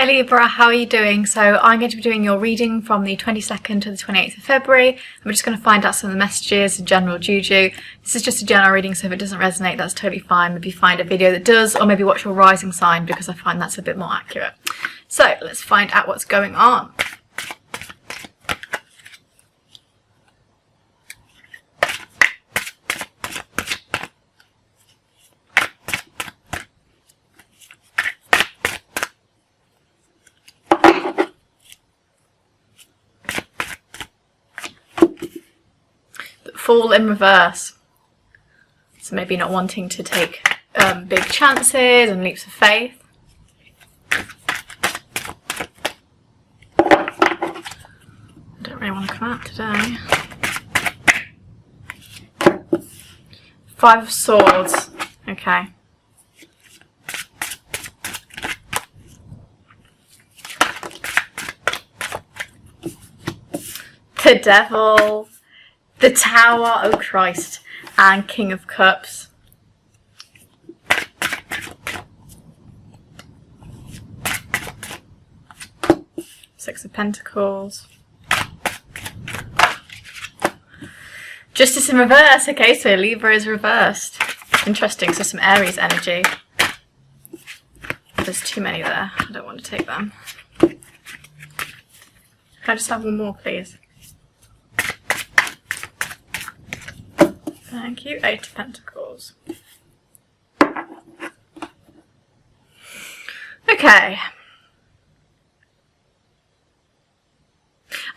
Hi Libra, how are you doing? So I'm going to be doing your reading from the 22nd to the 28th of February. I'm just going to find out some of the messages and general juju. This is just a general reading, so if it doesn't resonate, that's totally fine. Maybe find a video that does, or maybe watch your rising sign because I find that's a bit more accurate. So let's find out what's going on. Fool in reverse, so maybe not wanting to take big chances and leaps of faith. I don't really want to come out today. Five of Swords, okay. The Devil, the Tower, oh Christ, and King of Cups. Six of Pentacles. Justice in reverse, okay, so Libra is reversed. Interesting, so some Aries energy. There's too many there, I don't want to take them. Can I just have one more, please? Thank you. Eight of Pentacles. Okay.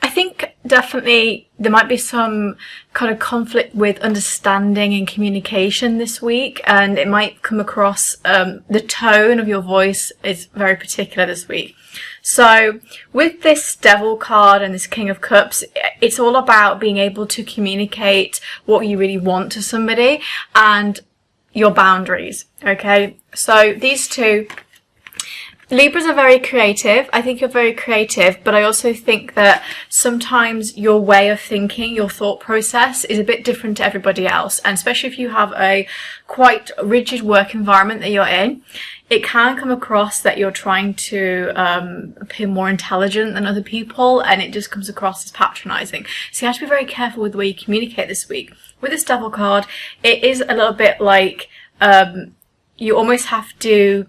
I think definitely there might be some kind of conflict with understanding and communication this week, and it might come across the tone of your voice is very particular this week. So with this Devil card and this King of Cups, it's all about being able to communicate what you really want to somebody and your boundaries, okay? So these two, Libras are very creative. I think you're very creative, but I also think that sometimes your way of thinking, your thought process is a bit different to everybody else. And especially if you have a quite rigid work environment that you're in, it can come across that you're trying to appear more intelligent than other people, and it just comes across as patronizing. So you have to be very careful with the way you communicate this week. With this Devil card, it is a little bit like you almost have to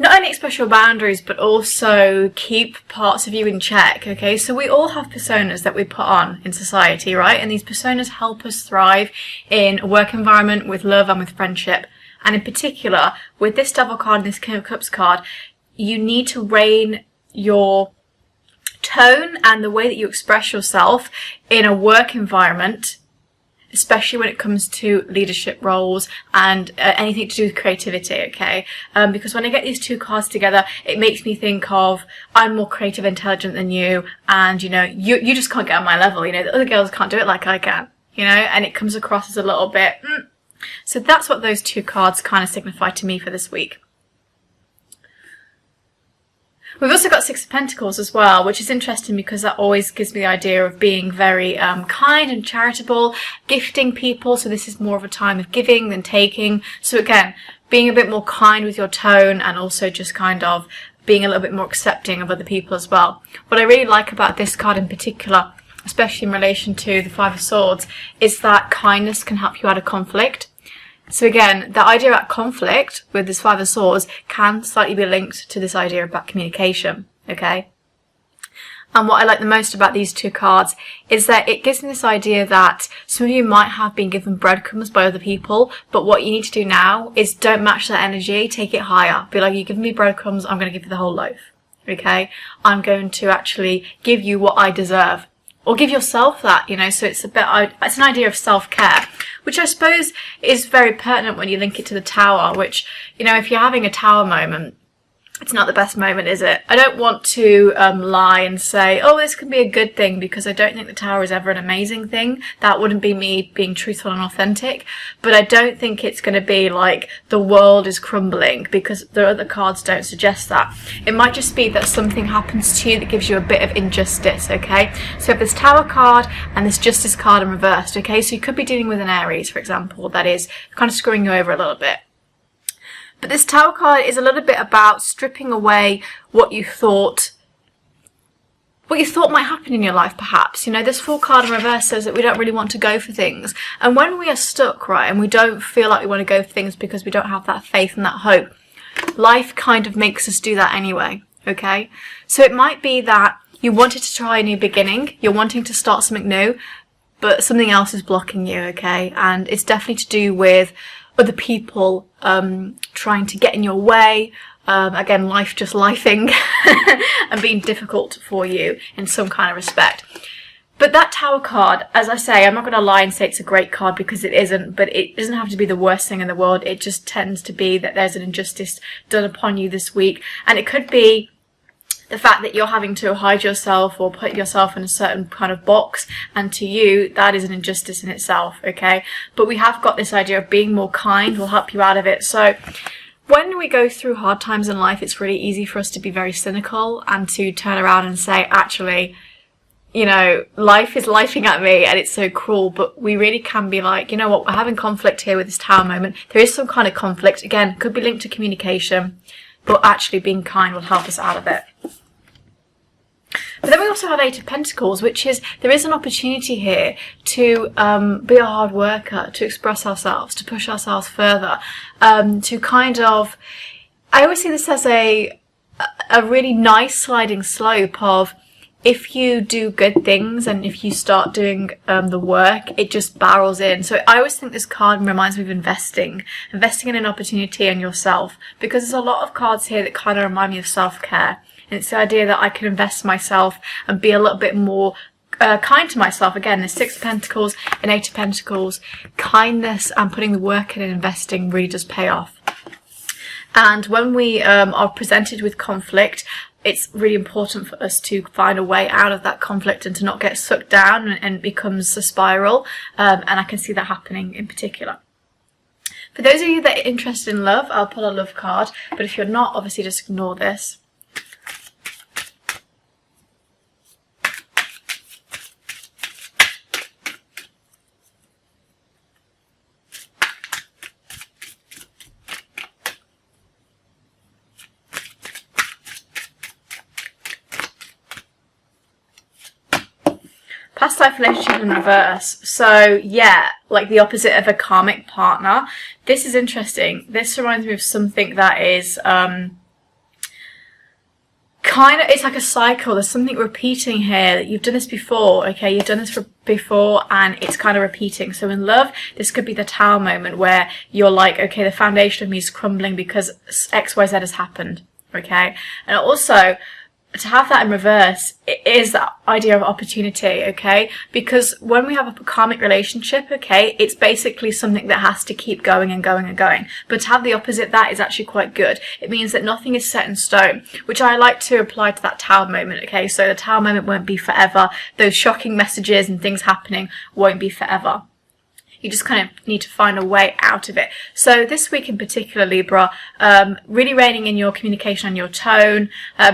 not only express your boundaries, but also keep parts of you in check, okay? So we all have personas that we put on in society, right? And these personas help us thrive in a work environment, with love and with friendship. And in particular, with this Devil card and this King of Cups card, you need to rein your tone and the way that you express yourself in a work environment, especially when it comes to leadership roles and anything to do with creativity, okay? Because when I get these two cards together, it makes me think of, I'm more creative, intelligent than you, and, you know, you just can't get on my level, you know, the other girls can't do it like I can, you know, and it comes across as a little bit, So that's what those two cards kind of signify to me for this week. We've also got Six of Pentacles as well, which is interesting because that always gives me the idea of being very kind and charitable, gifting people. So this is more of a time of giving than taking. So again, being a bit more kind with your tone, and also just kind of being a little bit more accepting of other people as well. What I really like about this card in particular, especially in relation to the Five of Swords, is that kindness can help you out of conflict. So again, the idea about conflict with this Five of Swords can slightly be linked to this idea about communication, okay? And what I like the most about these two cards is that it gives me this idea that some of you might have been given breadcrumbs by other people, but what you need to do now is don't match that energy, take it higher. Be like, you've given me breadcrumbs, I'm going to give you the whole loaf, okay? I'm going to actually give you what I deserve. Or give yourself that, you know, so it's it's an idea of self-care, which I suppose is very pertinent when you link it to the Tower, which, you know, if you're having a Tower moment, it's not the best moment, is it? I don't want to lie and say, oh, this can be a good thing, because I don't think the Tower is ever an amazing thing. That wouldn't be me being truthful and authentic. But I don't think it's going to be like the world is crumbling, because the other cards don't suggest that. It might just be that something happens to you that gives you a bit of injustice, okay? So if this Tower card and this Justice card in reversed, okay? So you could be dealing with an Aries, for example, that is kind of screwing you over a little bit. But this Tower card is a little bit about stripping away what you thought might happen in your life, perhaps. You know, this Fool card in reverse says that we don't really want to go for things. And when we are stuck, right, and we don't feel like we want to go for things because we don't have that faith and that hope, life kind of makes us do that anyway, okay? So it might be that you wanted to try a new beginning, you're wanting to start something new, but something else is blocking you, okay? And it's definitely to do with other people trying to get in your way, again, life just lifing and being difficult for you in some kind of respect. But that Tower card, as I say, I'm not going to lie and say it's a great card because it isn't, but it doesn't have to be the worst thing in the world. It just tends to be that there's an injustice done upon you this week. And it could be the fact that you're having to hide yourself or put yourself in a certain kind of box, and to you, that is an injustice in itself, okay? But we have got this idea of being more kind will help you out of it. So when we go through hard times in life, it's really easy for us to be very cynical and to turn around and say, actually, you know, life is lifing at me and it's so cruel. But we really can be like, you know what, we're having conflict here with this Tower moment. There is some kind of conflict. Again, could be linked to communication, but actually being kind will help us out of it. But then we also have Eight of Pentacles, which is, there is an opportunity here to be a hard worker, to express ourselves, to push ourselves further, to kind of, I always see this as a really nice sliding slope of, if you do good things and if you start doing the work, it just barrels in. So I always think this card reminds me of investing in an opportunity and yourself, because there's a lot of cards here that kind of remind me of self-care. And it's the idea that I can invest myself and be a little bit more kind to myself. Again, there's Six of Pentacles and Eight of Pentacles. Kindness and putting the work in and investing really does pay off. And when we are presented with conflict, it's really important for us to find a way out of that conflict and to not get sucked down and it becomes a spiral. And I can see that happening in particular. For those of you that are interested in love, I'll pull a love card. But if you're not, obviously just ignore this. Past life relationship in reverse. So yeah, like the opposite of a karmic partner. This is interesting. This reminds me of something that is kind of, it's like a cycle. There's something repeating here. You've done this before, okay? You've done this before and it's kind of repeating. So in love, this could be the Tower moment where you're like, okay, the foundation of me is crumbling because X, Y, Z has happened, okay? And also, to have that in reverse, it is that idea of opportunity, okay? Because when we have a karmic relationship, okay, it's basically something that has to keep going and going and going. But to have the opposite, that is actually quite good. It means that nothing is set in stone, which I like to apply to that Tower moment, okay? So the Tower moment won't be forever. Those shocking messages and things happening won't be forever. You just kind of need to find a way out of it. So this week in particular, Libra, really reining in your communication and your tone,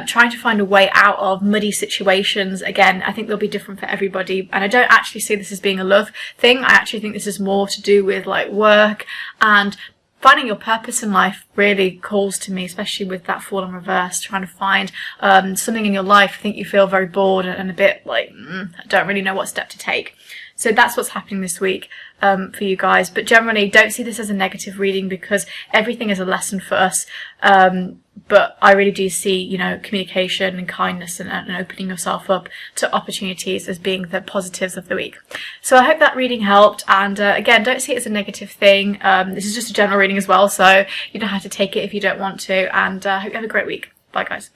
trying to find a way out of muddy situations. Again, I think they'll be different for everybody. And I don't actually see this as being a love thing. I actually think this is more to do with like work and finding your purpose in life really calls to me, especially with that Fool in reverse, trying to find something in your life. I think you feel very bored and a bit like, I don't really know what step to take. So that's what's happening this week for you guys. But generally, don't see this as a negative reading because everything is a lesson for us. But I really do see, you know, communication and kindness and opening yourself up to opportunities as being the positives of the week. So I hope that reading helped. And again, don't see it as a negative thing. This is just a general reading as well. So you don't have to take it if you don't want to. And I hope you have a great week. Bye, guys.